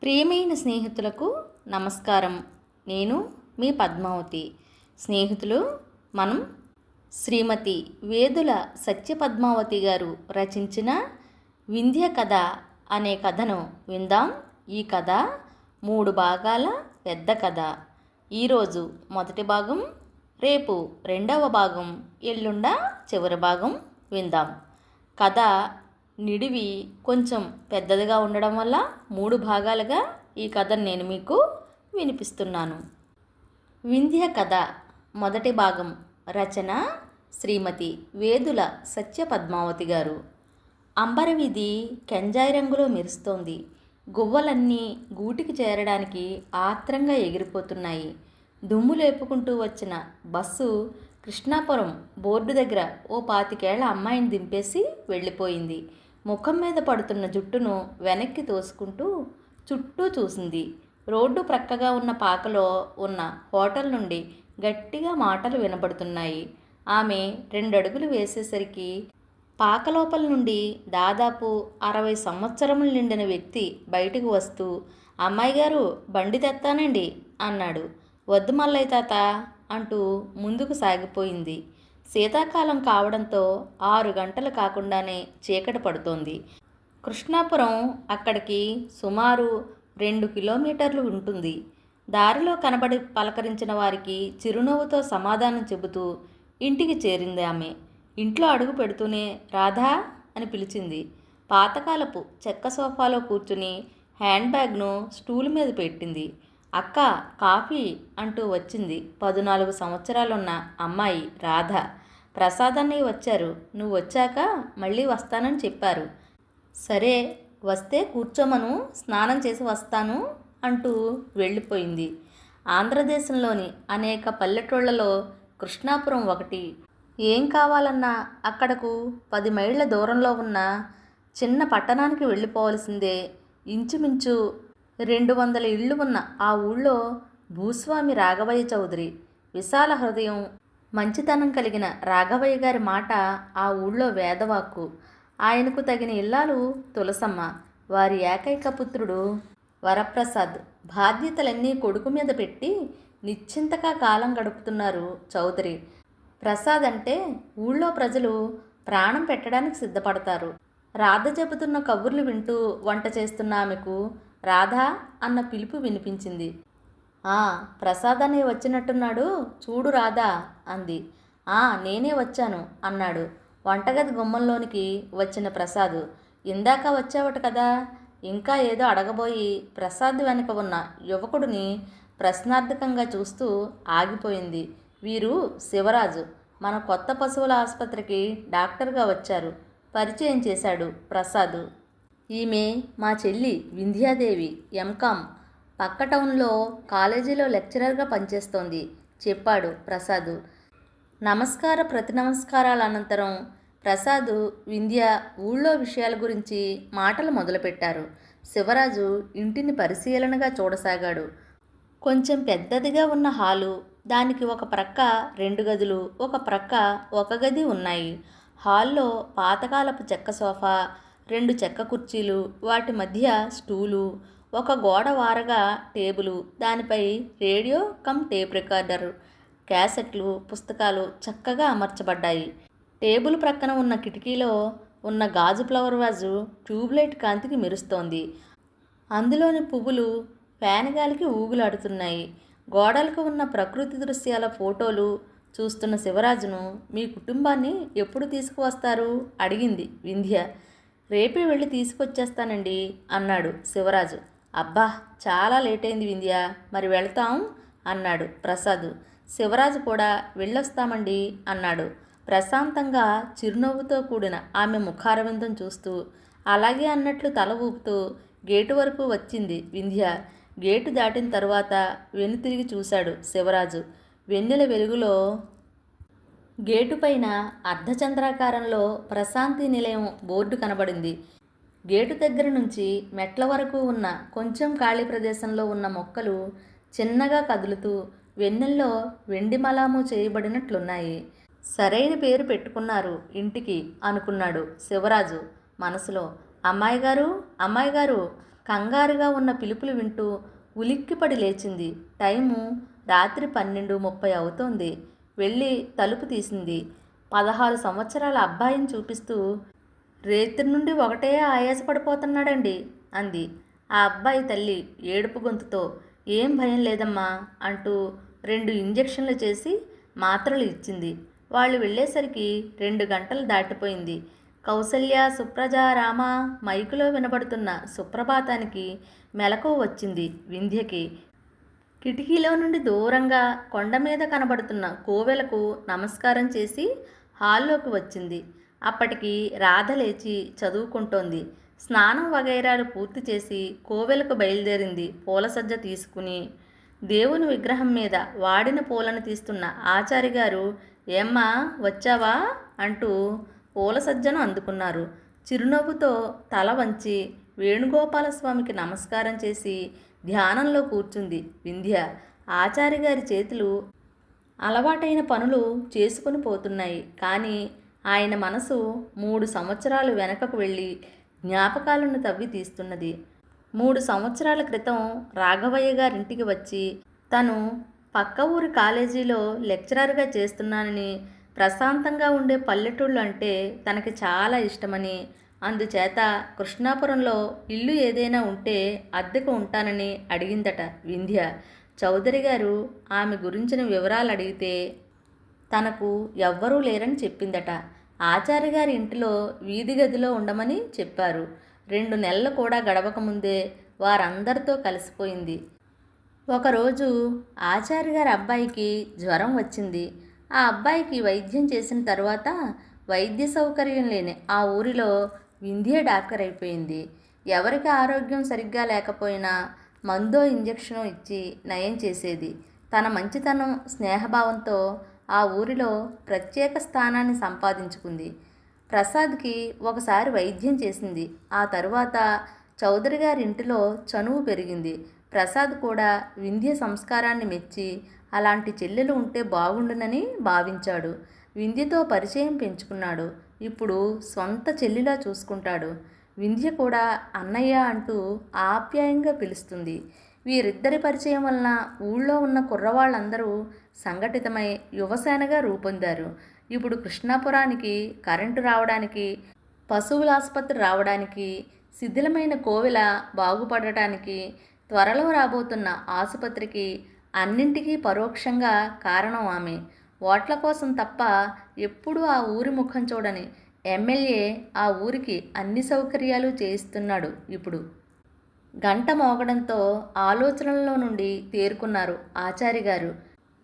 ప్రియమైన స్నేహితులకు నమస్కారం. నేను మీ పద్మావతి. స్నేహితులు, మనం శ్రీమతి వేదుల సత్యపద్మావతి గారు రచించిన వింధ్య కథ అనే కథను విందాం. ఈ కథ 3 భాగాల పెద్ద కథ. ఈరోజు మొదటి భాగం, రేపు రెండవ భాగం, ఎల్లుండ చివరి భాగం విందాం. కథ నిడివి కొంచెం పెద్దదిగా ఉండడం వల్ల 3 భాగాలుగా ఈ కథను నేను మీకు వినిపిస్తున్నాను. వింధ్య కథ మొదటి భాగం. రచన శ్రీమతి వేదుల సత్యపద్మావతి గారు. అంబరవీధి కెంజాయి రంగులో మెరుస్తోంది. గువ్వలన్నీ గూటికి చేరడానికి ఆత్రంగా ఎగిరిపోతున్నాయి. దుమ్ము లేపుకుంటూ వచ్చిన బస్సు కృష్ణాపురం బోర్డు దగ్గర ఓ 25 ఏళ్ల అమ్మాయిని దింపేసి వెళ్ళిపోయింది. ముఖం మీద పడుతున్న జుట్టును వెనక్కి తోసుకుంటూ చుట్టూ చూసింది. రోడ్డు ప్రక్కగా ఉన్న పాకలో ఉన్న హోటల్ నుండి గట్టిగా మాటలు వినబడుతున్నాయి. ఆమె 2 అడుగులు వేసేసరికి పాక లోపల నుండి దాదాపు 60 సంవత్సరములు నిండిన వ్యక్తి బయటకు వస్తూ, అమ్మాయి గారు, బండి తెత్తానండి అన్నాడు. వద్దు మల్లయ్య తాత అంటూ ముందుకు సాగిపోయింది. శీతాకాలం కావడంతో 6 గంటలు కాకుండానే చీకటి పడుతోంది. కృష్ణాపురం అక్కడికి సుమారు 2 కిలోమీటర్లు ఉంటుంది. దారిలో కనబడి పలకరించిన వారికి చిరునవ్వుతో సమాధానం చెబుతూ ఇంటికి చేరింది ఆమె. ఇంట్లో అడుగు పెడుతూనే రాధా అని పిలిచింది. పాతకాలపు చెక్క సోఫాలో కూర్చుని హ్యాండ్ బ్యాగ్ను స్టూల్ మీద పెట్టింది. అక్క, కాఫీ అంటూ వచ్చింది 14 సంవత్సరాలున్న అమ్మాయి రాధ. ప్రసాద్ అన్నయ్య వచ్చారు. నువ్వు వచ్చాక మళ్ళీ వస్తానని చెప్పారు. సరే, వస్తే కూర్చోమను, స్నానం చేసి వస్తాను అంటూ వెళ్ళిపోయింది. ఆంధ్రదేశంలోని అనేక పల్లెటూళ్లలో కృష్ణాపురం ఒకటి. ఏం కావాలన్నా అక్కడకు 10 మైళ్ళ దూరంలో ఉన్న చిన్న పట్టణానికి వెళ్ళిపోవలసిందే. ఇంచుమించు 200 ఇళ్ళు ఉన్న ఆ ఊళ్ళో భూస్వామి రాఘవయ్య చౌదరి. విశాల హృదయం, మంచితనం కలిగిన రాఘవయ్య గారి మాట ఆ ఊళ్ళో వేదవాక్కు. ఆయనకు తగిన ఇల్లాలు తులసమ్మ. వారి ఏకైక పుత్రుడు వరప్రసాద్. బాధ్యతలన్నీ కొడుకు మీద పెట్టి నిశ్చింతగా కాలం గడుపుతున్నారు చౌదరి. ప్రసాద్ అంటే ఊళ్ళో ప్రజలు ప్రాణం పెట్టడానికి సిద్ధపడతారు. రాధ చెబుతున్న కబుర్లు వింటూ వంట చేస్తున్న ఆమెకు రాధా అన్న పిలుపు వినిపించింది. ప్రసాద్ అనే వచ్చినట్టున్నాడు, చూడు రాధా అంది. నేనే వచ్చాను అన్నాడు వంటగది గుమ్మంలోనికి వచ్చిన ప్రసాద్. ఇందాక వచ్చావట కదా. ఇంకా ఏదో అడగబోయి ప్రసాద్ వెనుక ఉన్న యువకుడిని ప్రశ్నార్థకంగా చూస్తూ ఆగిపోయింది. వీరు శివరాజు, మన కొత్త పశువుల ఆసుపత్రికి డాక్టర్గా వచ్చారు. పరిచయం చేశాడు ప్రసాద్. ఈమె మా చెల్లి వింధ్యాదేవి, ఎంకామ్, పక్క టౌన్లో కాలేజీలో లెక్చరర్గా పనిచేస్తోంది చెప్పాడు ప్రసాద్. ప్రతి నమస్కారాల అనంతరం ప్రసాద్, వింధ్య ఊళ్ళో విషయాల గురించి మాటలు మొదలుపెట్టారు. శివరాజు ఇంటిని పరిశీలనగా చూడసాగాడు. కొంచెం పెద్దదిగా ఉన్న హాలు, దానికి ఒక ప్రక్క 2 గదులు, ఒక ప్రక్క 1 గది ఉన్నాయి. హాల్లో పాతకాలపు చెక్క సోఫా, 2 చెక్క కుర్చీలు, వాటి మధ్య స్టూలు, ఒక గోడ వారగా టేబులు, దానిపై రేడియో కమ్ టేప్ రికార్డర్, క్యాసెట్లు, పుస్తకాలు చక్కగా అమర్చబడ్డాయి. టేబుల్ ప్రక్కన ఉన్న కిటికీలో ఉన్న గాజు ఫ్లవర్ వాజు ట్యూబ్లైట్ కాంతికి మెరుస్తోంది. అందులోని పువ్వులు ఫ్యాన్ గాలికి ఊగులాడుతున్నాయి. గోడలకు ఉన్న ప్రకృతి దృశ్యాల ఫోటోలు చూస్తున్న శివరాజును, మీ కుటుంబాన్ని ఎప్పుడు తీసుకువస్తారు అడిగింది వింధ్య. రేపే వెళ్ళి తీసుకొచ్చేస్తానండి అన్నాడు శివరాజు. అబ్బా, చాలా లేట్ అయింది వింధ్య, మరి వెళ్తాం అన్నాడు ప్రసాద్. శివరాజు కూడా వెళ్ళొస్తామండి అన్నాడు ప్రశాంతంగా, చిరునవ్వుతో కూడిన ఆమె ముఖారవిందం చూస్తూ. అలాగే అన్నట్లు తల ఊపుతూ గేటు వరకు వచ్చింది వింధ్య. గేటు దాటిన తరువాత వెనుతిరిగి చూశాడు శివరాజు. వెన్నెల వెలుగులో గేటు పైన అర్ధచంద్రాకారంలో ప్రశాంతి నిలయం బోర్డు కనబడింది. గేటు దగ్గర నుంచి మెట్ల వరకు ఉన్న కొంచెం ఖాళీ ప్రదేశంలో ఉన్న మొక్కలు చిన్నగా కదులుతూ వెన్నెల్లో వెండి మలాము చేయబడినట్లున్నాయి. సరైన పేరు పెట్టుకున్నారు ఇంటికి అనుకున్నాడు శివరాజు మనసులో. అమ్మాయి గారు, కంగారుగా ఉన్న పిలుపులు వింటూ ఉలిక్కిపడి లేచింది. టైము రాత్రి 12:30 అవుతోంది. వెళ్ళి తలుపు తీసింది. 16 సంవత్సరాల అబ్బాయిని చూపిస్తూ, రేత్రి నుండి ఒకటే ఆయాసపడిపోతున్నాడండి అంది. ఆ అబ్బాయి తల్లి ఏడుపు గొంతుతో, ఏం భయం లేదమ్మా అంటూ 2 ఇంజెక్షన్లు చేసి మాత్రలు ఇచ్చింది. వాళ్ళు వెళ్ళేసరికి 2 గంటలు దాటిపోయింది. కౌసల్య, సుప్రజ, రామ మైకులో వినబడుతున్న సుప్రభాతానికి మెలకువ వచ్చింది వింధ్యకి. కిటికీలో నుండి దూరంగా కొండ మీద కనబడుతున్న కోవెలకు నమస్కారం చేసి హాల్లోకి వచ్చింది. అప్పటికి రాధ లేచి చదువుకుంటోంది. స్నానం వగైరాలు పూర్తి చేసి కోవెలకు బయలుదేరింది. పూలసజ్జ తీసుకుని దేవుని విగ్రహం మీద వాడిన పూలను తీస్తున్న ఆచారి గారు, ఏమ్మా వచ్చావా అంటూ పూలసజ్జను అందుకున్నారు. చిరునవ్వుతో తల వంచి వేణుగోపాలస్వామికి నమస్కారం చేసి ధ్యానంలో కూర్చుంది వింధ్య. ఆచారి గారి చేతులు అలవాటైన పనులు చేసుకుని పోతున్నాయి. కానీ ఆయన మనసు 3 సంవత్సరాలు వెనకకు వెళ్ళి జ్ఞాపకాలను తవ్వి తీస్తున్నది. 3 సంవత్సరాల క్రితం రాఘవయ్య గారింటికి వచ్చి తను పక్క ఊరి కాలేజీలో లెక్చరర్గా చేస్తున్నానని, ప్రశాంతంగా ఉండే పల్లెటూళ్ళు అంటే తనకి చాలా ఇష్టమని, అందుచేత కృష్ణాపురంలో ఇల్లు ఏదైనా ఉంటే అద్దెకు ఉంటానని అడిగిందట వింధ్య. చౌదరి గారు ఆమె గురించిన వివరాలు అడిగితే తనకు ఎవ్వరూ లేరని చెప్పిందట. ఆచార్య గారి ఇంటిలో వీధి గదిలో ఉండమని చెప్పారు. 2 నెలలు కూడా గడవకముందే వారందరితో కలిసిపోయింది. ఒకరోజు ఆచార్య గారి అబ్బాయికి జ్వరం వచ్చింది. ఆ అబ్బాయికి వైద్యం చేసిన తర్వాత వైద్య సౌకర్యం లేని ఆ ఊరిలో వింధ్య డాక్టర్ అయిపోయింది. ఎవరికి ఆరోగ్యం సరిగ్గా లేకపోయినా మందో ఇంజెక్షను ఇచ్చి నయం చేసేది. తన మంచితనం, స్నేహభావంతో ఆ ఊరిలో ప్రత్యేక స్థానాన్ని సంపాదించుకుంది. ప్రసాద్కి ఒకసారి వైద్యం చేసింది. ఆ తరువాత చౌదరి గారి ఇంటిలో చనువు పెరిగింది. ప్రసాద్ కూడా వింధ్య సంస్కారాన్ని మెచ్చి అలాంటి చెల్లెలు ఉంటే బాగుండునని భావించాడు. వింధ్యతో పరిచయం పెంచుకున్నాడు. ఇప్పుడు సొంత చెల్లిలా చూసుకుంటాడు. వింధ్య కూడా అన్నయ్య అంటూ ఆప్యాయంగా పిలుస్తుంది. వీరిద్దరి పరిచయం వలన ఊళ్ళో ఉన్న కుర్రవాళ్ళందరూ సంఘటితమై యువసేనగా రూపొందారు. ఇప్పుడు కృష్ణాపురానికి కరెంటు రావడానికి, పశువుల ఆసుపత్రి రావడానికి, శిథిలమైన కోవెల బాగుపడటానికి, త్వరలో రాబోతున్న ఆసుపత్రికి అన్నింటికీ పరోక్షంగా కారణం ఆమె. ఓట్ల కోసం తప్ప ఎప్పుడూ ఆ ఊరి ముఖం చూడని ఎమ్మెల్యే ఆ ఊరికి అన్ని సౌకర్యాలు చేయిస్తున్నాడు. ఇప్పుడు గంట మోగడంతో ఆలోచనల్లో నుండి తేరుకున్నారు ఆచారి గారు.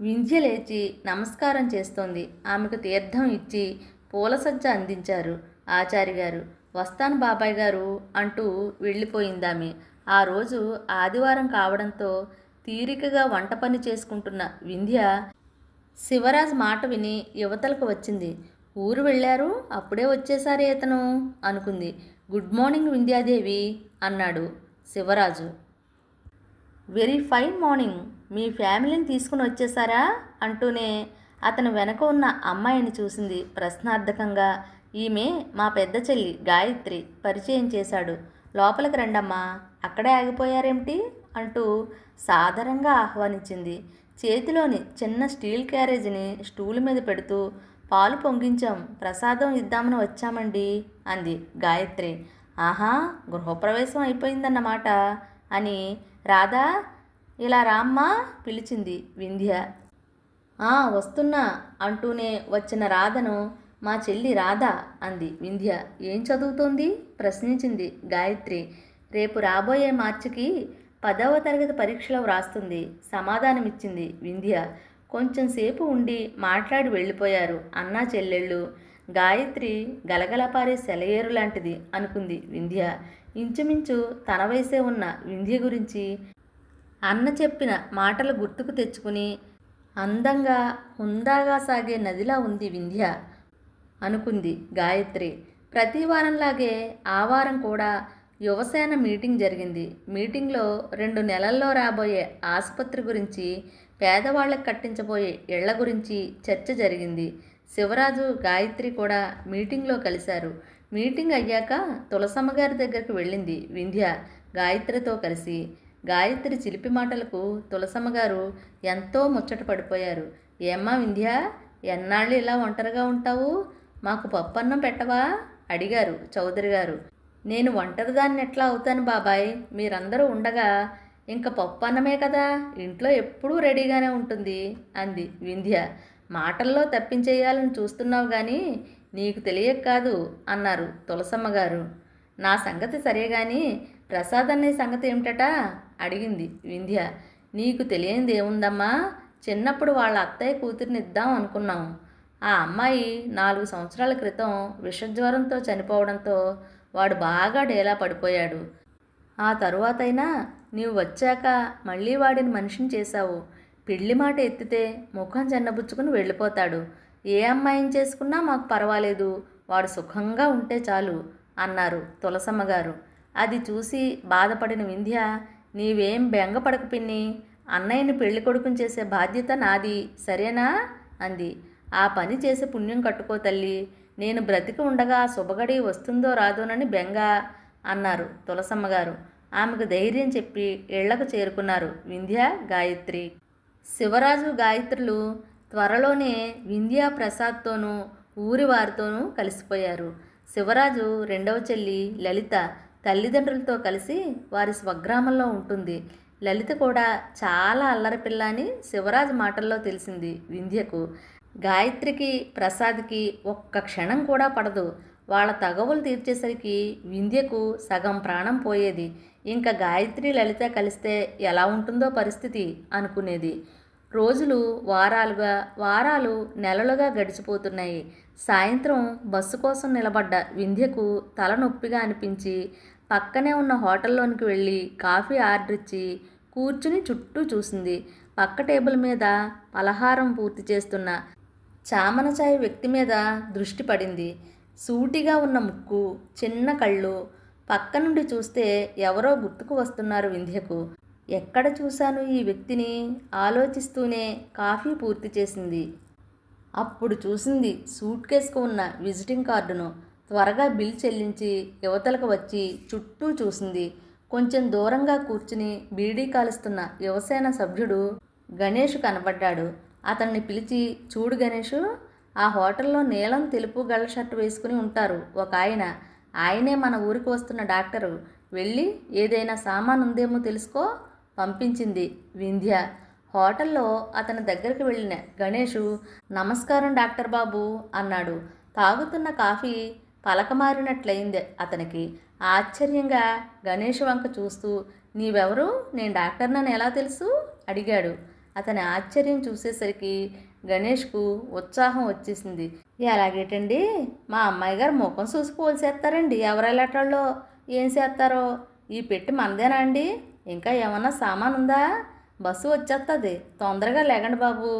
వింధ్య లేచి నమస్కారం చేస్తోంది. ఆమెకు తీర్థం ఇచ్చి పూలసజ్జ అందించారు ఆచారి గారు. వస్తాను బాబాయ్ గారు అంటూ వెళ్ళిపోయిందామె. ఆ రోజు ఆదివారం కావడంతో తీరికగా వంట పని చేసుకుంటున్న వింధ్య శివరాజ్ మాట విని యువతలకు వచ్చింది. ఊరు వెళ్ళారు, అప్పుడే వచ్చేసారే ఇతను అనుకుంది. గుడ్ మార్నింగ్ వింధ్యాదేవి అన్నాడు శివరాజు. Very fine morning. మీ ఫ్యామిలీని తీసుకుని వచ్చేసారా అంటూనే అతను వెనక ఉన్న అమ్మాయిని చూసింది ప్రశ్నార్థకంగా. ఈమె మా పెద్ద చెల్లి గాయత్రి పరిచయం చేశాడు. లోపలికి రండమ్మా, అక్కడే ఆగిపోయారేమిటి అంటూ సాదరంగా ఆహ్వానించింది. చేతిలోని చిన్న స్టీల్ క్యారేజీని స్టూల్ మీద పెడుతూ, పాలు పొంగించాం, ప్రసాదం ఇద్దామని వచ్చామండి అంది గాయత్రి. ఆహా, గృహప్రవేశం అయిపోయిందన్నమాట అని రాధా ఇలా రామ్మా పిలిచింది వింధ్య. వస్తున్నా అంటూనే వచ్చిన రాధను మా చెల్లి రాధ అంది వింధ్య. ఏం చదువుతోంది ప్రశ్నించింది గాయత్రి. రేపు రాబోయే మార్చికి 10వ తరగతి పరీక్షలో వ్రాస్తుంది సమాధానమిచ్చింది వింధ్య. కొంచెం సేపు ఉండి మాట్లాడి వెళ్ళిపోయారు అన్నా చెల్లెళ్ళు. గాయత్రి గలగలపారే సెలయేరు లాంటిది అనుకుంది వింధ్య. ఇంచుమించు తన వయసే ఉన్న వింధ్య గురించి అన్న చెప్పిన మాటలు గుర్తుకు తెచ్చుకుని అందంగా హుందాగా సాగే నదిలా ఉంది వింధ్య అనుకుంది గాయత్రి. ప్రతి వారంలాగే ఆ వారం కూడా యువసేన మీటింగ్ జరిగింది. మీటింగ్లో 2 నెలల్లో రాబోయే ఆసుపత్రి గురించి, పేదవాళ్లకు కట్టించబోయే ఇళ్ల గురించి చర్చ జరిగింది. శివరాజు, గాయత్రి కూడా మీటింగ్లో కలిశారు. మీటింగ్ అయ్యాక తులసమ్మ గారి దగ్గరికి వెళ్ళింది వింధ్య. గాయత్రితో కలిసి. గాయత్రి చిలిపి మాటలకు తులసమ్మ గారు ఎంతో ముచ్చట పడిపోయారు. ఏమ్మా వింధ్య, ఎన్నాళ్ళు ఇలా ఒంటరిగా ఉంటావు? మాకు పప్పన్నం పెట్టవా? అడిగారు చౌదరి గారు. నేను ఒంటరిదాన్ని ఎట్లా అవుతాను బాబాయ్, మీరందరూ ఉండగా. ఇంక పప్పన్నమే కదా, ఇంట్లో ఎప్పుడూ రెడీగానే ఉంటుంది అంది వింధ్య. మాటల్లో తప్పించేయాలని చూస్తున్నావు కానీ నీకు తెలియక కాదు అన్నారు తులసమ్మ గారు. నా సంగతి సరే గాని ప్రసాద్ అనే సంగతి ఏమిటట అడిగింది వింధ్య. నీకు తెలియనిది ఏముందమ్మా, చిన్నప్పుడు వాళ్ళ అత్తయ్య కూతురిని ఇద్దాం అనుకున్నాం. ఆ అమ్మాయి 4 సంవత్సరాల క్రితం విషజ్వరంతో చనిపోవడంతో వాడు బాగా డేలా పడిపోయాడు. ఆ తరువాతైనా నీవు వచ్చాక మళ్ళీ వాడిని మనిషిని చేశావు. పెళ్లి మాట ఎత్తితే ముఖం చెన్నబుచ్చుకుని వెళ్ళిపోతాడు. ఏ అమ్మాయిని చేసుకున్నా మాకు పర్వాలేదు, వాడు సుఖంగా ఉంటే చాలు అన్నారు తులసమ్మ గారు. అది చూసి బాధపడిన వింధ్య, నీవేం బెంగపడకు పిన్ని, అన్నయ్యని పెళ్లి కొడుకుని చేసే బాధ్యత నాది, సరేనా అంది. ఆ పని చేసి పుణ్యం కట్టుకో తల్లి, నేను బ్రతికి ఉండగా శుభగడి వస్తుందో రాదోనని బెంగ అన్నారు తులసమ్మ గారు. ఆమెకు ధైర్యం చెప్పి ఇళ్లకు చేరుకున్నారు వింధ్య, గాయత్రి. శివరాజు గాయత్రులు త్వరలోనే వింధ్యా ప్రసాద్తోనూ ఊరి వారితోనూ కలిసిపోయారు. శివరాజు రెండవ చెల్లి లలిత తల్లిదండ్రులతో కలిసి వారి స్వగ్రామంలో ఉంటుంది. లలిత కూడా చాలా అల్లరి పిల్ల అని శివరాజు మాటల్లో తెలిసింది వింధ్యకు. గాయత్రికి ప్రసాద్కి ఒక్క క్షణం కూడా పడదు. వాళ్ళ తగవులు తీర్చేసరికి వింధ్యకు సగం ప్రాణం పోయేది. ఇంకా గాయత్రి లలిత కలిస్తే ఎలా ఉంటుందో పరిస్థితి అనుకునేది. రోజులు వారాలుగా, వారాలు నెలలుగా గడిచిపోతున్నాయి. సాయంత్రం బస్సు కోసం నిలబడ్డ వింధ్యకు తలనొప్పిగా అనిపించి పక్కనే ఉన్న హోటల్లోనికి వెళ్ళి కాఫీ ఆర్డర్ ఇచ్చి కూర్చుని చుట్టూ చూసింది. పక్క టేబుల్ మీద పలహారం పూర్తి చేస్తున్న చామనచాయి వ్యక్తి మీద దృష్టి పడింది. సూటిగా ఉన్న ముక్కు, చిన్న కళ్ళు. పక్క నుండి చూస్తే ఎవరో గుర్తుకు వస్తున్నారు వింధ్యకు. ఎక్కడ చూశాను ఈ వ్యక్తిని ఆలోచిస్తూనే కాఫీ పూర్తి చేసింది. అప్పుడు చూసింది సూట్ కేసుకు ఉన్న విజిటింగ్ కార్డును. త్వరగా బిల్ చెల్లించి యువతలకు వచ్చి చుట్టూ చూసింది. కొంచెం దూరంగా కూర్చుని బీడీ కాలుస్తున్న యువసేన సభ్యుడు గణేష్ కనబడ్డాడు. అతన్ని పిలిచి, చూడు గణేషు, ఆ హోటల్లో నీలం తెలుపు గళ్ళ షర్టు వేసుకుని ఉంటారు ఒక ఆయన. ఆయనే మన ఊరికి వస్తున్న డాక్టరు. వెళ్ళి ఏదైనా సామాన్ ఉందేమో తెలుసుకో పంపించింది వింధ్య. హోటల్లో అతని దగ్గరికి వెళ్ళిన గణేషు, నమస్కారం డాక్టర్ బాబు అన్నాడు. తాగుతున్న కాఫీ పలకమారినట్లయింది అతనికి. ఆశ్చర్యంగా గణేష్ వంక చూస్తూ, నీవెవరు, నేను డాక్టర్నని ఎలా తెలుసు అడిగాడు. అతని ఆశ్చర్యం చూసేసరికి గణేష్కు ఉత్సాహం వచ్చేసింది. ఎలాగేటండి, మా అమ్మాయి గారు ముఖం చూసి పోల్చేస్తారండి, ఎవరెలాటోళ్ళో ఏం చేస్తారో. ఈ పెట్టి మనదేనా అండి? ఇంకా ఏమన్నా సామాన్ ఉందా? బస్సు వచ్చేస్తుంది, తొందరగా లేగండి బాబు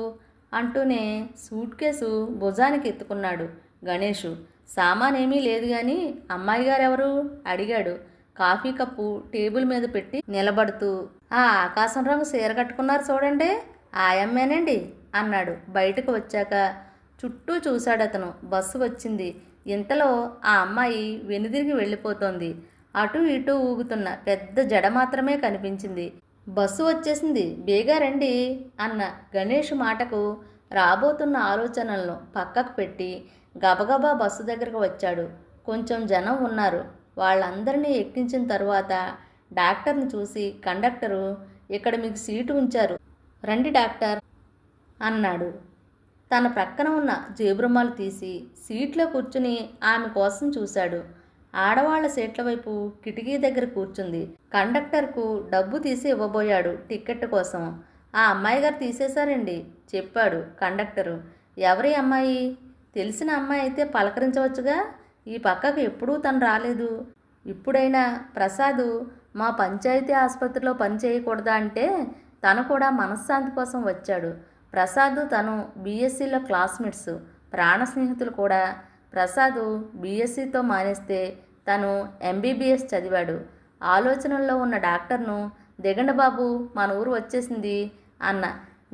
అంటూనే సూట్ కేసు భుజానికి ఎత్తుకున్నాడు గణేషు. సామాన్ ఏమీ లేదు కానీ అమ్మాయి గారు ఎవరు అడిగాడు. కాఫీ కప్పు టేబుల్ మీద పెట్టి నిలబడుతూ, ఆ ఆకాశం రంగు చీర కట్టుకున్నారు చూడండి, ఆయమ్మేనండి అన్నాడు. బయటకు వచ్చాక చుట్టూ చూశాడు అతను. బస్సు వచ్చింది. ఇంతలో ఆ అమ్మాయి వెనుదిరిగి వెళ్ళిపోతోంది. అటు ఇటు ఊగుతున్న పెద్ద జడ మాత్రమే కనిపించింది. బస్సు వచ్చేసింది, బేగా రండి అన్న గణేష్ మాటకు రాబోతున్న ఆలోచనలను పక్కకు పెట్టి గబగబా బస్సు దగ్గరకు వచ్చాడు. కొంచెం జనం ఉన్నారు. వాళ్ళందరినీ ఎక్కించిన తరువాత డాక్టర్ని చూసి కండక్టరు, ఇక్కడ మీకు సీటు ఉంచారు, రండి డాక్టర్ అన్నాడు. తన ప్రక్కన ఉన్న జేబురుమాలు తీసి సీట్లో కూర్చుని ఆమె కోసం చూశాడు. ఆడవాళ్ల సీట్ల వైపు కిటికీ దగ్గర కూర్చుంది. కండక్టర్కు డబ్బు తీసి ఇవ్వబోయాడు టిక్కెట్ కోసం. ఆ అమ్మాయి గారు తీసేశారండి చెప్పాడు కండక్టరు. ఎవరి అమ్మాయి? తెలిసిన అమ్మాయి అయితే పలకరించవచ్చుగా, ఈ పక్కకు ఎప్పుడూ తను రాలేదు. ఇప్పుడైనా ప్రసాదు మా పంచాయతీ ఆసుపత్రిలో పని చేయకూడదా అంటే తను కూడా మనశ్శాంతి కోసం వచ్చాడు. ప్రసాదు తను బీఎస్సీలో క్లాస్మేట్స్, ప్రాణ స్నేహితులు కూడా. ప్రసాదు బీఎస్సీతో మానేస్తే తను ఎంబీబీఎస్ చదివాడు. ఆలోచనల్లో ఉన్న డాక్టర్ను, దిగండి బాబు మన ఊరు వచ్చేసింది అన్న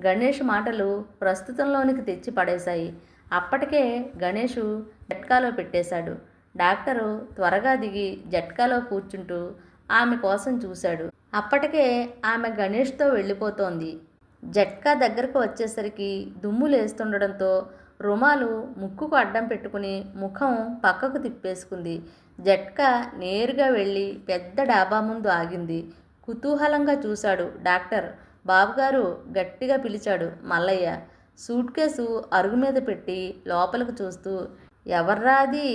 గణేష్ మాటలు ప్రస్తుతంలోనికి తెచ్చి పడేశాయి. అప్పటికే గణేషు జట్కాలో పెట్టేశాడు. డాక్టరు త్వరగా దిగి జట్కాలో కూర్చుంటూ, ఆమె కోసం చూశాడు. అప్పటికే ఆమె గణేష్తో వెళ్ళిపోతోంది. జట్కా దగ్గరకు వచ్చేసరికి దుమ్ము లేస్తుండడంతో రుమాలు ముక్కుకు అడ్డం పెట్టుకుని ముఖం పక్కకు తిప్పేసుకుంది. జట్కా నేరుగా వెళ్ళి పెద్ద డాబా ముందు ఆగింది. కుతూహలంగా చూశాడు డాక్టర్. బాబుగారు గట్టిగా పిలిచాడు మల్లయ్య. సూట్ కేసు అరుగు మీద పెట్టి లోపలికి చూస్తూ, ఎవర్రా అది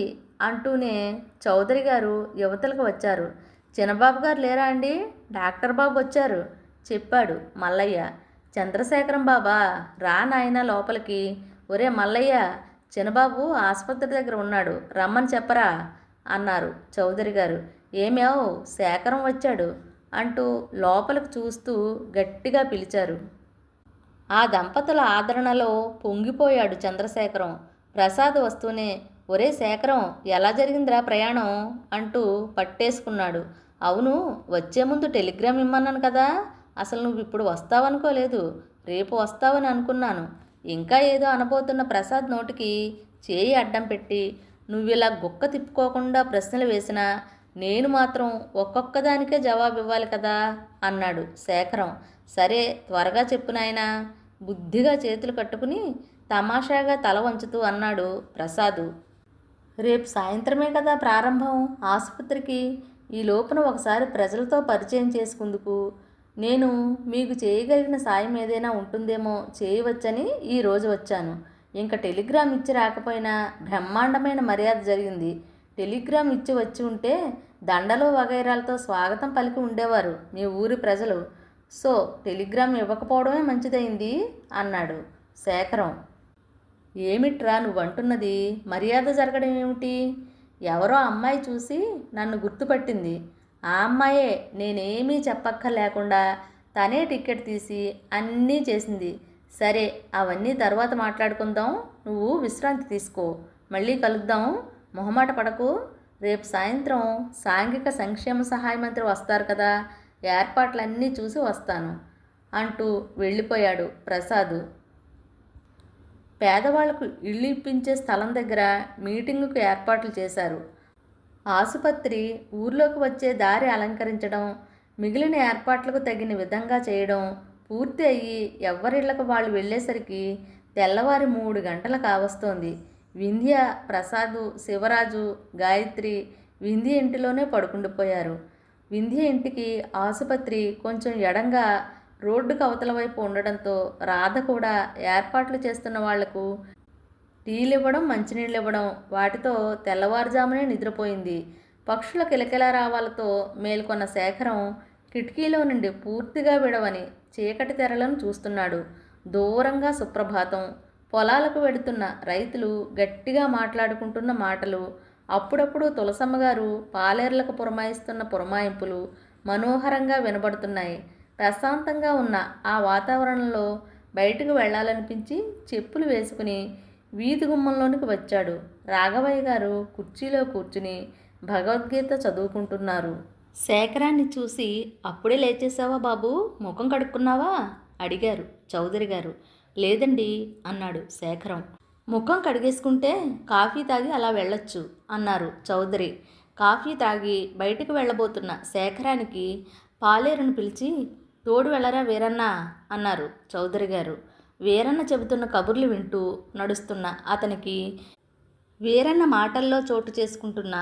అంటూనే చౌదరి గారు యువతలకు వచ్చారు. చిన్నబాబు గారు లేరా అండి? డాక్టర్ బాబు వచ్చారు చెప్పాడు మల్లయ్య. చంద్రశేఖరం బాబా, రా నాయన లోపలికి. ఒరే మల్లయ్య, చిన్నబాబు ఆసుపత్రి దగ్గర ఉన్నాడు, రమ్మని చెప్పరా అన్నారు చౌదరి గారు. ఏమేవ్, శేఖరం వచ్చాడు అంటూ లోపలికి చూస్తూ గట్టిగా పిలిచారు. ఆ దంపతుల ఆదరణలో పొంగిపోయాడు చంద్రశేఖరం. ప్రసాద్ వస్తూనే, ఒరే శేఖరం, ఎలా జరిగిందిరా ప్రయాణం అంటూ పట్టేసుకున్నాడు. అవును, వచ్చే ముందు టెలిగ్రామ్ ఇమ్మన్నాను కదా, అసలు నువ్వు ఇప్పుడు వస్తావనుకోలేదు, రేపు వస్తావని అనుకున్నాను. ఇంకా ఏదో అనబోతున్న ప్రసాద్ నోటికి చేయి అడ్డం పెట్టి, నువ్విలా గుక్క తిప్పుకోకుండా ప్రశ్నలు వేసినా నేను మాత్రం ఒక్కొక్కదానికే జవాబు ఇవ్వాలి కదా అన్నాడు శేఖరం. సరే త్వరగా చెప్పు నాయనా, బుద్ధిగా చేతులు కట్టుకుని తమాషాగా తల వంచుతూ అన్నాడు ప్రసాదు. రేపు సాయంత్రమే కదా ప్రారంభం ఆసుపత్రికి. ఈ లోపున ఒకసారి ప్రజలతో పరిచయం చేసుకుందుకు నేను మీకు చేయగలిగిన సాయం ఏదైనా ఉంటుందేమో చేయవచ్చని ఈరోజు వచ్చాను. ఇంకా టెలిగ్రామ్ ఇచ్చి రాకపోయినా బ్రహ్మాండమైన మర్యాద జరిగింది. టెలిగ్రామ్ ఇచ్చి వచ్చి ఉంటే దండలు వగైరాలతో స్వాగతం పలికి ఉండేవారు మీ ఊరి ప్రజలు. సో టెలిగ్రామ్ ఇవ్వకపోవడమే మంచిదైంది అన్నాడు శేఖరం. ఏమిట్రా నువ్వంటున్నది? మర్యాద జరగడం ఏమిటి? ఎవరో అమ్మాయి చూసి నన్ను గుర్తుపట్టింది. ఆ అమ్మాయే నేనేమీ చెప్పక్కర్లేకుండా తనే టికెట్ తీసి అన్నీ చేసింది. సరే అవన్నీ తర్వాత మాట్లాడుకుందాం, నువ్వు విశ్రాంతి తీసుకో, మళ్ళీ కలుద్దాం, మొహమాట పడకు. రేపు సాయంత్రం సాంఘిక సంక్షేమ సహాయ మంత్రి వస్తారు కదా, ఏర్పాట్లన్నీ చూసి వస్తాను అంటూ వెళ్ళిపోయాడు ప్రసాద్. పేదవాళ్లకు ఇళ్ళు ఇప్పించే స్థలం దగ్గర మీటింగుకు ఏర్పాట్లు చేశారు. ఆసుపత్రి ఊర్లోకి వచ్చే దారి అలంకరించడం, మిగిలిన ఏర్పాట్లకు తగిన విధంగా చేయడం పూర్తి అయ్యి ఎవరిళ్లకు వాళ్ళు వెళ్ళేసరికి తెల్లవారి 3 గంటలు కావస్తోంది. వింధ్య, ప్రసాదు, శివరాజు, గాయత్రి వింధ్య ఇంటిలోనే పడుకుండిపోయారు. వింధ్య ఇంటికి ఆసుపత్రి కొంచెం ఎడంగా రోడ్డుకు అవతల వైపు ఉండడంతో రాధ కూడా ఏర్పాట్లు చేస్తున్న వాళ్లకు టీలు ఇవ్వడం, మంచినీళ్ళు ఇవ్వడం వాటితో తెల్లవారుజామునే నిద్రపోయింది. పక్షుల కిలకిల రావాలతో మేల్కొన్న శేఖరం కిటికీలో నుండి పూర్తిగా విడవని చీకటి తెరలను చూస్తున్నాడు. దూరంగా సుప్రభాతం, పొలాలకు వెడుతున్న రైతులు గట్టిగా మాట్లాడుకుంటున్న మాటలు, అప్పుడప్పుడు తులసమ్మగారు పాలేర్లకు పురమాయిస్తున్న పురమాయింపులు మనోహరంగా వినబడుతున్నాయి. ప్రశాంతంగా ఉన్న ఆ వాతావరణంలో బయటకు వెళ్లాలనిపించి చెప్పులు వేసుకుని వీధి గుమ్మంలోనికి వచ్చాడు. రాఘవయ్య గారు కుర్చీలో కూర్చుని భగవద్గీత చదువుకుంటున్నారు. శేఖరాన్ని చూసి, అప్పుడే లేచేసావా బాబు, ముఖం కడుక్కున్నావా అడిగారు చౌదరి గారు. లేదండి అన్నాడు శేఖరం. ముఖం కడిగేసుకుంటే కాఫీ తాగి అలా వెళ్ళొచ్చు అన్నారు చౌదరి. కాఫీ తాగి బయటకు వెళ్ళబోతున్న శేఖరానికి పాలేరును పిలిచి, తోడు వెళ్ళరా వీరన్నా అన్నారు చౌదరి గారు. వీరన్న చెబుతున్న కబుర్లు వింటూ నడుస్తున్న అతనికి వీరన్న మాటల్లో చోటు చేసుకుంటున్న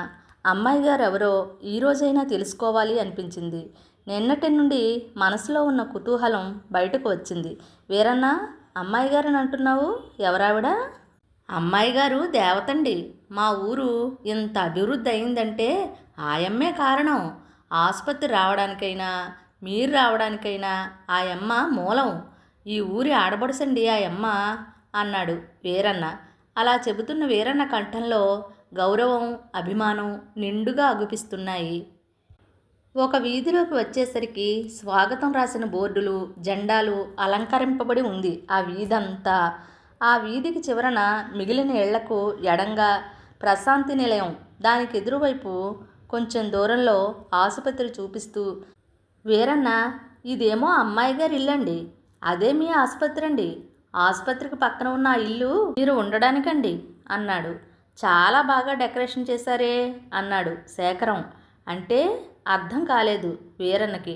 అమ్మాయి గారు ఎవరో ఈరోజైనా తెలుసుకోవాలి అనిపించింది. నిన్నటి నుండి మనసులో ఉన్న కుతూహలం బయటకు వచ్చింది. వీరన్న, అమ్మాయి గారని అంటున్నావు, ఎవరావిడ? అమ్మాయి గారు దేవతండి. మా ఊరు ఇంత అభివృద్ధి అయిందంటే ఆయమ్మే కారణం. ఆసుపత్రి రావడానికైనా మీరు రావడానికైనా ఆయమ్మ మూలం. ఈ ఊరి ఆడబడుసండి ఆయమ్మ అన్నాడు వీరన్న. అలా చెబుతున్న వీరన్న కంఠంలో గౌరవం, అభిమానం నిండుగా అగుపిస్తున్నాయి. ఒక వీధిలోకి వచ్చేసరికి స్వాగతం రాసిన బోర్డులు, జెండాలు అలంకరింపబడి ఉంది ఆ వీధంతా. ఆ వీధికి చివరన మిగిలిన ఇళ్లకు ఎడంగా ప్రశాంతి నిలయం, దానికి ఎదురువైపు కొంచెం దూరంలో ఆసుపత్రి చూపిస్తూ, వీరన్న, ఇదేమో అమ్మాయి గారి ఇల్లండి, అదే మీ ఆసుపత్రి అండి. ఆసుపత్రికి పక్కన ఉన్న ఆ ఇల్లు మీరు ఉండడానికండి అన్నాడు. చాలా బాగా డెకరేషన్ చేశారే అన్నాడు శేఖరం. అంటే అర్థం కాలేదు వీరన్నకి.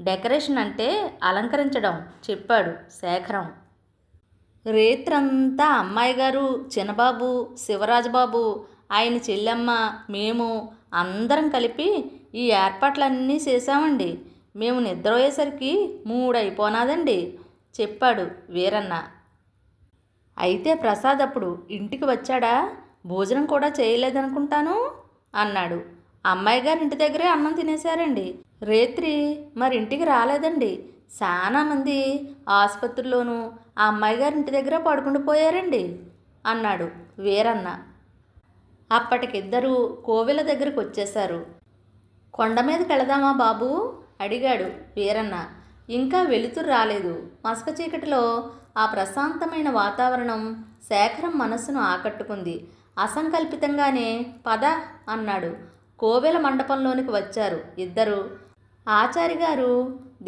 డెకరేషన్ అంటే అలంకరించడం చెప్పాడు శేఖరం. రేత్రంతా అమ్మాయి గారు, చిన్నబాబు, శివరాజబాబు, ఆయన చెల్లెమ్మ, మేము అందరం కలిపి ఈ ఏర్పాట్లన్నీ చేశామండి. మేము నిద్రపోయేసరికి 3 అయిపోనాదండి చెప్పాడు వీరన్న. అయితే ప్రసాద్ అప్పుడు ఇంటికి వచ్చాడా? భోజనం కూడా చేయలేదనుకుంటాను అన్నాడు. అమ్మాయి గారి ఇంటి దగ్గరే అన్నం తినేశారండి. రేత్రి మరి ఇంటికి రాలేదండి. చాలా మంది ఆసుపత్రిలోనూ ఆ అమ్మాయి గారి ఇంటి దగ్గర పడుకుండి పోయారండి అన్నాడు వీరన్న. అప్పటికిద్దరూ కోవెల దగ్గరకు వచ్చేశారు. కొండ మీదకి వెళదామా బాబు అడిగాడు వీరన్న. ఇంకా వెలుతురు రాలేదు. మసక చీకటిలో ఆ ప్రశాంతమైన వాతావరణం శేఖరం మనస్సును ఆకట్టుకుంది. అసంకల్పితంగానే పద అన్నాడు. కోవెల మండపంలోనికి వచ్చారు ఇద్దరు. ఆచారి గారు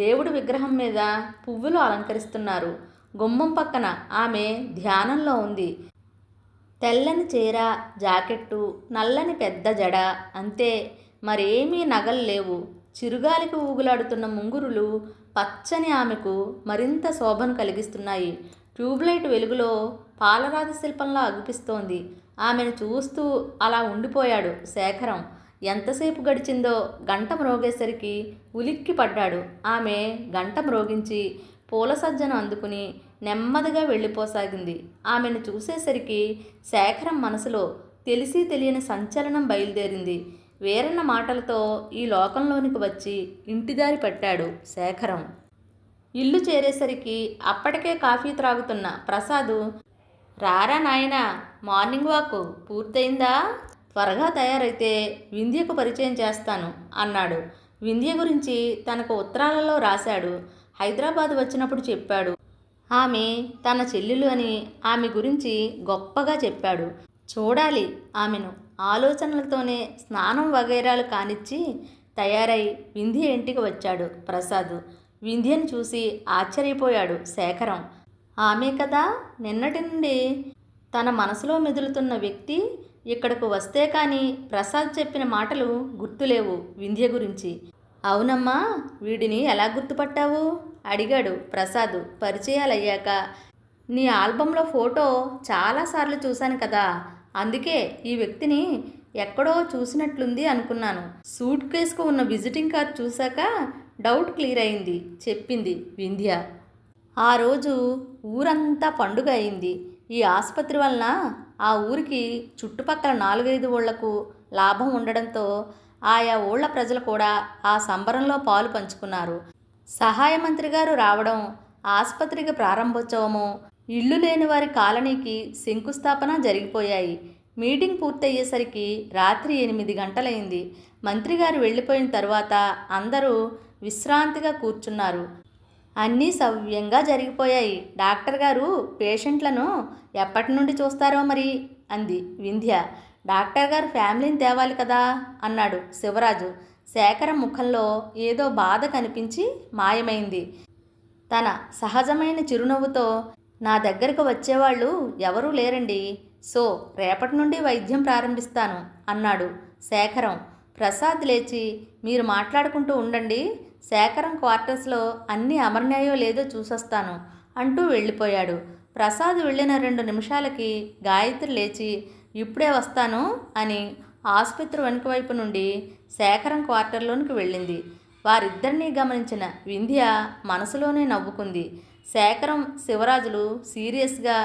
దేవుడి విగ్రహం మీద పువ్వులు అలంకరిస్తున్నారు. గుమ్మం పక్కన ఆమె ధ్యానంలో ఉంది. తెల్లని చీర, జాకెట్టు, నల్లని పెద్ద జడ, అంతే, మరేమీ నగలు లేవు. చిరుగాలికి ఊగులాడుతున్న ముంగురులు పచ్చని ఆమెకు మరింత శోభను కలిగిస్తున్నాయి. ట్యూబ్లైట్ వెలుగులో పాలరాతి శిల్పంలా అగుపిస్తోంది. ఆమెను చూస్తూ అలా ఉండిపోయాడు శేఖరం. ఎంతసేపు గడిచిందో గంట మ్రోగేసరికి ఉలిక్కి పడ్డాడు. ఆమె గంట మ్రోగించి పూల సజ్జను అందుకుని నెమ్మదిగా వెళ్ళిపోసాగింది. ఆమెను చూసేసరికి శేఖరం మనసులో తెలిసి తెలియని సంచలనం బయలుదేరింది. వీరన్న మాటలతో ఈ లోకంలోనికి వచ్చి ఇంటిదారి పట్టాడు శేఖరం. ఇల్లు చేరేసరికి అప్పటికే కాఫీ త్రాగుతున్న ప్రసాదు, రారా నాయనా, మార్నింగ్ వాక్ పూర్తయిందా? త్వరగా తయారైతే వింధ్యకు పరిచయం చేస్తాను అన్నాడు. వింధ్య గురించి తనకు ఉత్తరాలలో రాశాడు. హైదరాబాద్ వచ్చినప్పుడు చెప్పాడు. ఆమె తన చెల్లెలు అని ఆమె గురించి గొప్పగా చెప్పాడు. చూడాలి ఆమెను. ఆలోచనలతోనే స్నానం వగైరాలు కానిచ్చి తయారై వింధ్య ఇంటికి వచ్చాడు ప్రసాద్. వింధ్యను చూసి ఆశ్చర్యపోయాడు శేఖరం. ఆమె కదా నిన్నటి నుండి తన మనసులో మెదులుతున్న వ్యక్తి. ఇక్కడకు వస్తే కానీ ప్రసాద్ చెప్పిన మాటలు గుర్తులేవు వింధ్య గురించి. అవునమ్మా, వీడిని ఎలా గుర్తుపట్టావు అడిగాడు ప్రసాద్ పరిచయాలయ్యాక. నీ ఆల్బంలో ఫోటో చాలాసార్లు చూశాను కదా, అందుకే ఈ వ్యక్తిని ఎక్కడో చూసినట్లుంది అనుకున్నాను. సూట్ కేసుకు ఉన్న విజిటింగ్ కార్డ్ చూశాక డౌట్ క్లియర్ అయింది చెప్పింది వింధ్య. ఆ రోజు ఊరంతా పండుగ అయింది. ఈ ఆసుపత్రి వలన ఆ ఊరికి చుట్టుపక్కల 4-5 ఊళ్లకు లాభం ఉండడంతో ఆయా ఊళ్ళ ప్రజలు కూడా ఆ సంబరంలో పాలు పంచుకున్నారు. సహాయ మంత్రి గారు రావడం, ఆసుపత్రికి ప్రారంభోత్సవము, ఇల్లు లేని వారి కాలనీకి శంకుస్థాపన జరిగిపోయాయి. మీటింగ్ పూర్తయ్యేసరికి రాత్రి 8 గంటలైంది. మంత్రి గారు వెళ్ళిపోయిన తర్వాత అందరూ విశ్రాంతిగా కూర్చున్నారు. అన్నీ సవ్యంగా జరిగిపోయాయి. డాక్టర్ గారు పేషెంట్లను ఎప్పటి నుండి చూస్తారో మరి అంది వింధ్య. డాక్టర్ గారు ఫ్యామిలీని తేవాలి కదా అన్నాడు శివరాజు. శేఖరం ముఖంలో ఏదో బాధ కనిపించి మాయమైంది. తన సహజమైన చిరునవ్వుతో, నా దగ్గరకు వచ్చేవాళ్ళు ఎవరూ లేరండి, సో రేపటి నుండి వైద్యం ప్రారంభిస్తాను అన్నాడు శేఖరం. ప్రసాద్ లేచి, మీరు మాట్లాడుకుంటూ ఉండండి, శేఖరం క్వార్టర్స్లో అన్నీ అమర్నాయో లేదో చూసొస్తాను అంటూ వెళ్ళిపోయాడు. ప్రసాద్ వెళ్ళిన 2 నిమిషాలకి గాయత్రి లేచి, ఇప్పుడే వస్తాను అని ఆసుపత్రి వెనుక వైపు నుండి శేఖరం క్వార్టర్లోనికి వెళ్ళింది. వారిద్దరినీ గమనించిన వింధ్య మనసులోనే నవ్వుకుంది. శేఖరం, శివరాజులు సీరియస్గా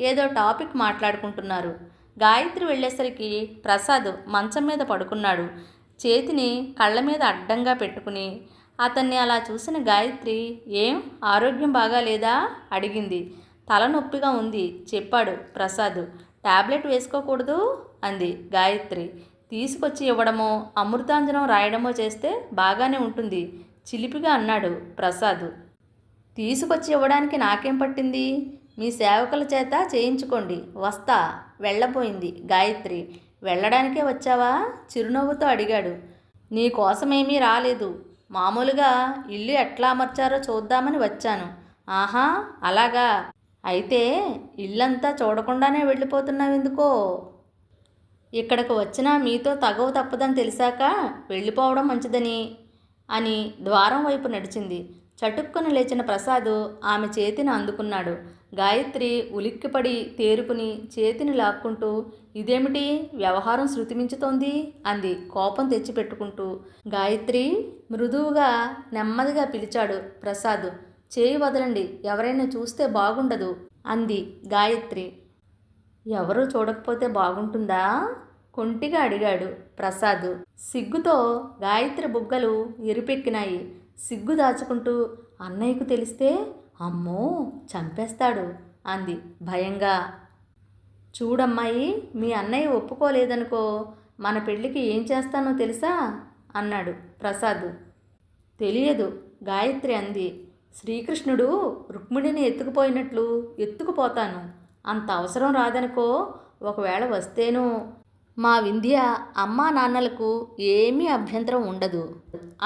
ఏదో టాపిక్ మాట్లాడుకుంటున్నారు. గాయత్రి వెళ్ళేసరికి ప్రసాద్ మంచం మీద పడుకున్నాడు. చేతిని కళ్ళ మీద అడ్డంగా పెట్టుకుని అతన్ని అలా చూసిన గాయత్రి, ఏం ఆరోగ్యం బాగాలేదా అడిగింది. తలనొప్పిగా ఉంది చెప్పాడు ప్రసాద్. టాబ్లెట్ వేసుకోకూడదు అంది గాయత్రి. తీసుకొచ్చి ఇవ్వడమో అమృతాంజనం రాయడమో చేస్తే బాగానే ఉంటుంది చిలిపిగా అన్నాడు ప్రసాద్. తీసుకొచ్చి ఇవ్వడానికి నాకేం పట్టింది, మీ సేవకుల చేత చేయించుకోండి, వస్తా వెళ్ళబోయింది గాయత్రి. వెళ్ళడానికే వచ్చావా చిరునవ్వుతో అడిగాడు. నీ కోసమేమీ రాలేదు, మామూలుగా ఇల్లు ఎట్లా అమర్చారో చూద్దామని వచ్చాను. ఆహా అలాగా, అయితే ఇల్లంతా చూడకుండానే వెళ్ళిపోతున్నావెందుకో? ఇక్కడకు వచ్చినా మీతో తగవు తప్పదని తెలిసాక వెళ్ళిపోవడం మంచిదని అని ద్వారం వైపు నడిచింది. చటుక్కున లేచిన ప్రసాదు ఆమె చేతిని అందుకున్నాడు. గాయత్రి ఉలిక్కిపడి తేరుకుని చేతిని లాక్కుంటూ, ఇదేమిటి వ్యవహారం శృతిమించుతోంది అంది కోపం తెచ్చిపెట్టుకుంటూ. గాయత్రి మృదువుగా నెమ్మదిగా పిలిచాడు ప్రసాద్. చేయి వదలండి, ఎవరైనా చూస్తే బాగుండదు అంది గాయత్రి. ఎవరూ చూడకపోతే బాగుంటుందా? కొంటిగా అడిగాడు ప్రసాద్. సిగ్గుతో గాయత్రి బుగ్గలు ఎరుపెక్కినాయి. సిగ్గు దాచుకుంటూ, అన్నయ్యకు తెలిస్తే అమ్మో చంపేస్తాడు అంది భయంగా. చూడమ్మాయి, మీ అన్నయ్య ఒప్పుకోలేదనుకో, మన పెళ్ళికి ఏం చేస్తానో తెలుసా అన్నాడు ప్రసాద్. తెలియదు గాయత్రి అంది. శ్రీకృష్ణుడు రుక్మిణిని ఎత్తుకుపోయినట్లు ఎత్తుకుపోతాను. అంత అవసరం రాదనుకో, ఒకవేళ వస్తేనూ మా వింధ్య అమ్మా నాన్నలకు ఏమీ అభ్యంతరం ఉండదు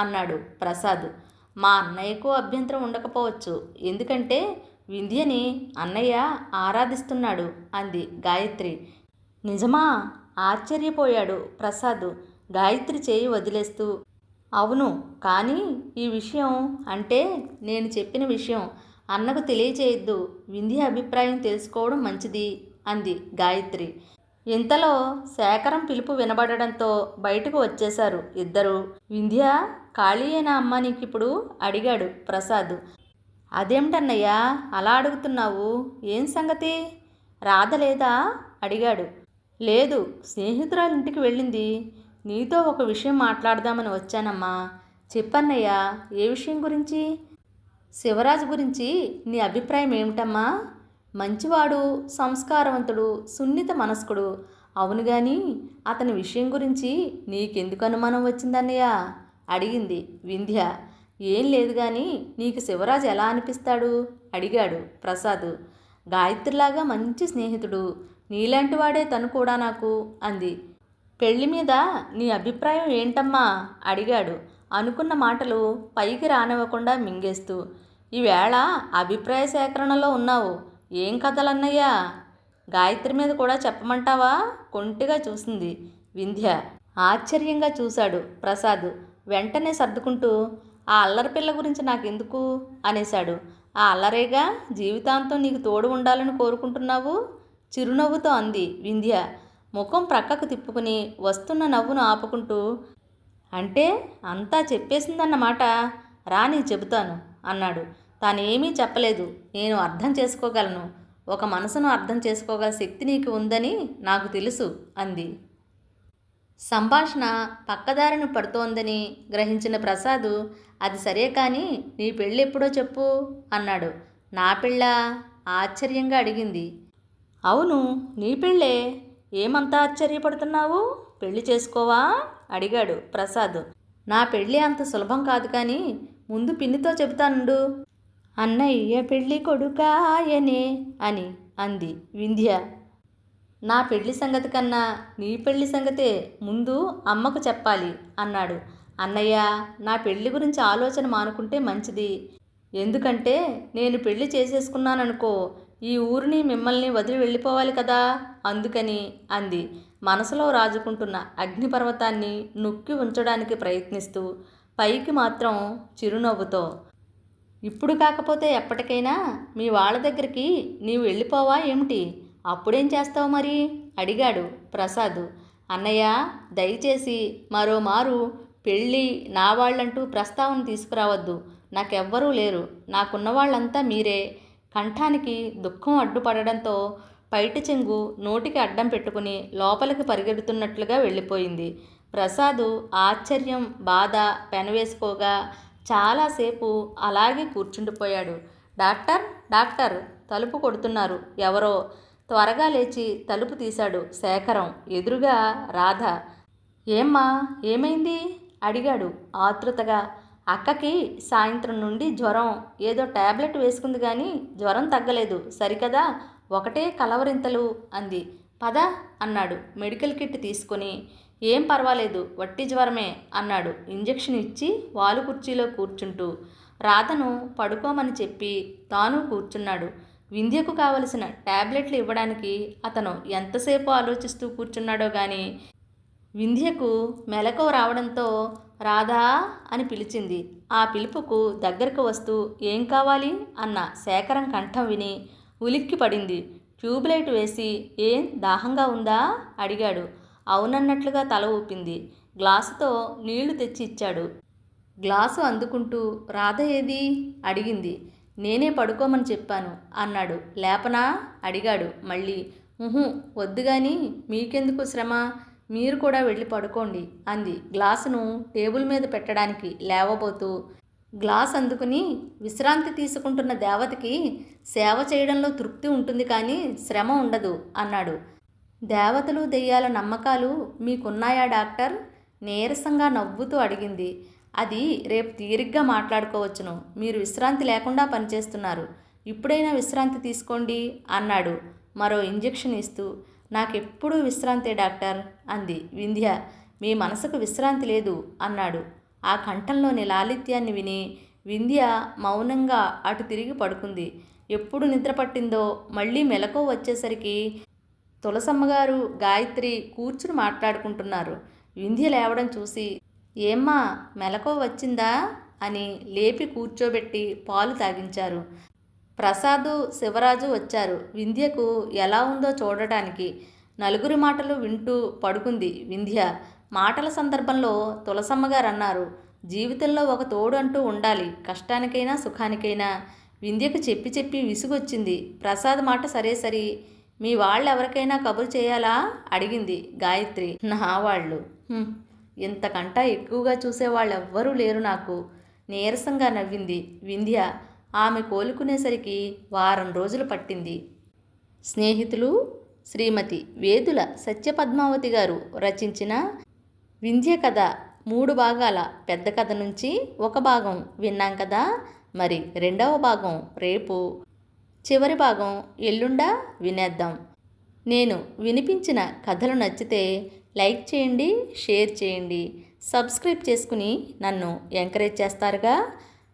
అన్నాడు ప్రసాద్. మా అన్నయ్యకు అభ్యంతరం ఉండకపోవచ్చు, ఎందుకంటే వింధ్యని అన్నయ్య ఆరాధిస్తున్నాడు అంది గాయత్రి. నిజమా? ఆశ్చర్యపోయాడు ప్రసాద్ గాయత్రి చేయి వదిలేస్తూ. అవును, కానీ ఈ విషయం, అంటే నేను చెప్పిన విషయం అన్నకు తెలియచేయద్దు. వింధ్య అభిప్రాయం తెలుసుకోవడం మంచిది అంది గాయత్రి. ఇంతలో శేఖరం పిలుపు వినబడడంతో బయటకు వచ్చేశారు ఇద్దరు. వింధ్య ఖాళీయేనా అమ్మా నీకిప్పుడు అడిగాడు ప్రసాద్. అదేమిటన్నయ్యా అలా అడుగుతున్నావు? ఏం సంగతి? రాధలేదా అడిగాడు. లేదు, స్నేహితురాలింటికి వెళ్ళింది. నీతో ఒక విషయం మాట్లాడదామని వచ్చానమ్మా. చెప్పన్నయ్యా, ఏ విషయం గురించి? శివరాజు గురించి నీ అభిప్రాయం ఏమిటమ్మా? మంచివాడు, సంస్కారవంతుడు, సున్నిత మనస్కుడు. అవును గాని అతని విషయం గురించి నీకెందుకు అనుమానం వచ్చిందన్నయ్య అడిగింది వింధ్య. ఏం లేదు కానీ నీకు శివరాజు ఎలా అనిపిస్తాడు అడిగాడు ప్రసాద్. గాయత్రిలాగా మంచి స్నేహితుడు, నీలాంటి వాడే తను కూడా నాకు అంది. పెళ్లి మీద నీ అభిప్రాయం ఏంటమ్మా అడిగాడు అనుకున్న మాటలు పైకి రానివ్వకుండా మింగేస్తూ. ఈవేళ అభిప్రాయ సేకరణలో ఉన్నావు. ఏం కథలన్నయ్యా? గాయత్రి మీద కూడా చెప్పమంటావా? కొంటిగా చూసింది వింధ్య. ఆశ్చర్యంగా చూశాడు ప్రసాద్. వెంటనే సర్దుకుంటూ, ఆ అల్లరి పిల్ల గురించి నాకెందుకు అనేశాడు. ఆ అల్లరేగా జీవితాంతం నీకు తోడు ఉండాలని కోరుకుంటున్నావు చిరునవ్వుతో అంది వింధ్య. ముఖం ప్రక్కకు తిప్పుకుని వస్తున్న నవ్వును ఆపుకుంటూ, అంటే అంతా చెప్పేసిందన్నమాట. రాని చెబుతాను అన్నాడు. తానేమీ చెప్పలేదు. నేను అర్థం చేసుకోగలను. ఒక మనసును అర్థం చేసుకోగల శక్తి నీకు ఉందని నాకు తెలుసు అంది. సంభాషణ పక్కదారిని పడుతోందని గ్రహించిన ప్రసాద్, అది సరే కానీ నీ పెళ్ళి ఎప్పుడో చెప్పు అన్నాడు. నా పెళ్ళా? ఆశ్చర్యంగా అడిగింది. అవును, నీ పెళ్ళే. ఏమంతా ఆశ్చర్యపడుతున్నావు? పెళ్లి చేసుకోవా అడిగాడు ప్రసాద్. నా పెళ్ళి అంత సులభం కాదు కానీ ముందు పిన్నితో చెబుతానుండు. అన్నయ్య పెళ్ళి కొడుకాయనే అని అంది వింధ్య. నా పెళ్లి సంగతి కన్నా నీ పెళ్లి సంగతే ముందు అమ్మకు చెప్పాలి అన్నాడు. అన్నయ్య, నా పెళ్లి గురించి ఆలోచన మానుకుంటే మంచిది. ఎందుకంటే నేను పెళ్లి చేసేసుకున్నాననుకో, ఈ ఊరిని మిమ్మల్ని వదిలి వెళ్ళిపోవాలి కదా, అందుకని అంది మనసులో రాజుకుంటున్న అగ్నిపర్వతాన్ని నొక్కి ఉంచడానికి ప్రయత్నిస్తూ, పైకి మాత్రం చిరునవ్వుతో. ఇప్పుడు కాకపోతే ఎప్పటికైనా మీ వాళ్ళ దగ్గరికి నీవు వెళ్ళిపోవా ఏమిటి? అప్పుడేం చేస్తావు మరి అడిగాడు ప్రసాద్. అన్నయ్య, దయచేసి మరోమారు పెళ్ళి నా వాళ్ళంటూ ప్రస్తావన తీసుకురావద్దు. నాకెవ్వరూ లేరు. నాకున్న వాళ్ళంతా మీరే. కంఠానికి దుఃఖం అడ్డుపడడంతో పైటి చెంగు నోటికి అడ్డం పెట్టుకుని లోపలికి పరిగెడుతున్నట్లుగా వెళ్ళిపోయింది. ప్రసాద్ ఆశ్చర్యం, బాధ పెనవేసుకోగా చాలాసేపు అలాగే కూర్చుండిపోయాడు. డాక్టర్, డాక్టర్, తలుపు కొడుతున్నారు ఎవరో. త్వరగా లేచి తలుపు తీశాడు శేఖరం. ఎదురుగా రాధ. ఏమ్మా, ఏమైంది అడిగాడు ఆతృతగా. అక్కకి సాయంత్రం నుండి జ్వరం. ఏదో టాబ్లెట్ వేసుకుంది కానీ జ్వరం తగ్గలేదు సరికదా, ఒకటే కలవరింతలు అంది. పద అన్నాడు మెడికల్ కిట్ తీసుకుని. ఏం పర్వాలేదు, వట్టి జ్వరమే అన్నాడు ఇంజెక్షన్ ఇచ్చి వాలు కుర్చీలో కూర్చుంటూ. రాధను పడుకోమని చెప్పి తాను కూర్చున్నాడు. వింధ్యకు కావలసిన టాబ్లెట్లు ఇవ్వడానికి అతను ఎంతసేపు ఆలోచిస్తూ కూర్చున్నాడో గాని వింధ్యకు మెలకువ రావడంతో రాధా అని పిలిచింది. ఆ పిలుపుకు దగ్గరకు వస్తూ ఏం కావాలి అన్న శేఖరం కంఠం విని ఉలిక్కి పడింది. ట్యూబ్లైట్ వేసి ఏం దాహంగా ఉందా అడిగాడు. అవునన్నట్లుగా తల ఊపింది. గ్లాసుతో నీళ్లు తెచ్చి ఇచ్చాడు. గ్లాసు అందుకుంటూ రాధ ఏది అడిగింది. నేనే పడుకోమని చెప్పాను అన్నాడు. లేపనా అడిగాడు మళ్ళీ. ఉహు వద్దుగాని మీకెందుకు శ్రమ, మీరు కూడా వెళ్ళి పడుకోండి అంది గ్లాసును టేబుల్ మీద పెట్టడానికి లేవబోతూ. గ్లాస్ అందుకుని విశ్రాంతి తీసుకుంటున్న దేవతకి సేవ చేయడంలో తృప్తి ఉంటుంది కానీ శ్రమ ఉండదు అన్నాడు. దేవతలు దెయ్యాల నమ్మకాలు మీకున్నాయా డాక్టర్? నీరసంగా నవ్వుతూ అడిగింది. అది రేపు తీరిగ్గా మాట్లాడుకోవచ్చును. మీరు విశ్రాంతి లేకుండా పనిచేస్తున్నారు. ఇప్పుడైనా విశ్రాంతి తీసుకోండి అన్నాడు మరో ఇంజెక్షన్ ఇస్తూ. నాకెప్పుడూ విశ్రాంతే డాక్టర్ అంది వింధ్య. మీ మనసుకు విశ్రాంతి లేదు అన్నాడు. ఆ కంఠంలోని లాలిత్యాన్ని విని వింధ్య మౌనంగా అటు తిరిగి పడుకుంది. ఎప్పుడు నిద్ర పట్టిందో మళ్ళీ మెలకువ వచ్చేసరికి తులసమ్మగారు గాయత్రి కూర్చుని మాట్లాడుకుంటున్నారు. వింధ్య లేవడం చూసి ఏమ్మా మెలకువ వచ్చిందా అని లేపి కూర్చోబెట్టి పాలు తాగించారు. ప్రసాదు శివరాజు వచ్చారు వింధ్యకు ఎలా ఉందో చూడటానికి. నలుగురి మాటలు వింటూ పడుకుంది వింధ్య. మాటల సందర్భంలో తులసమ్మగారు అన్నారు, జీవితంలో ఒక తోడు అంటూ ఉండాలి, కష్టానికైనా సుఖానికైనా. వింధ్యకు చెప్పి చెప్పి విసుగొచ్చింది. ప్రసాద్ మాట సరే సరి. మీ వాళ్ళెవరికైనా కబురు చేయాలా అడిగింది గాయత్రి. నా వాళ్ళు ఇంతకంటా ఎక్కువగా చూసేవాళ్ళెవ్వరూ లేరు నాకు. నీరసంగా నవ్వింది వింధ్య. ఆమె కోలుకునేసరికి వారం రోజులు పట్టింది. స్నేహితులు, శ్రీమతి వేదుల సత్యపద్మావతి గారు రచించిన వింధ్య కథ 3 భాగాల పెద్ద కథ నుంచి ఒక భాగం విన్నాం కదా. మరి రెండవ భాగం రేపు, చివరి భాగం ఎల్లుండా వినేద్దాం. నేను వినిపించిన కథలు నచ్చితే లైక్ చేయండి, షేర్ చేయండి, సబ్స్క్రైబ్ చేసుకుని నన్ను ఎంకరేజ్ చేస్తారుగా.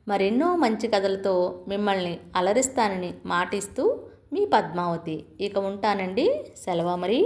మరెన్నో మంచి కథలతో మిమ్మల్ని అలరిస్తానని మాటిస్తూ మీ పద్మావతి. ఇక ఉంటానండి. సెలవు మరి.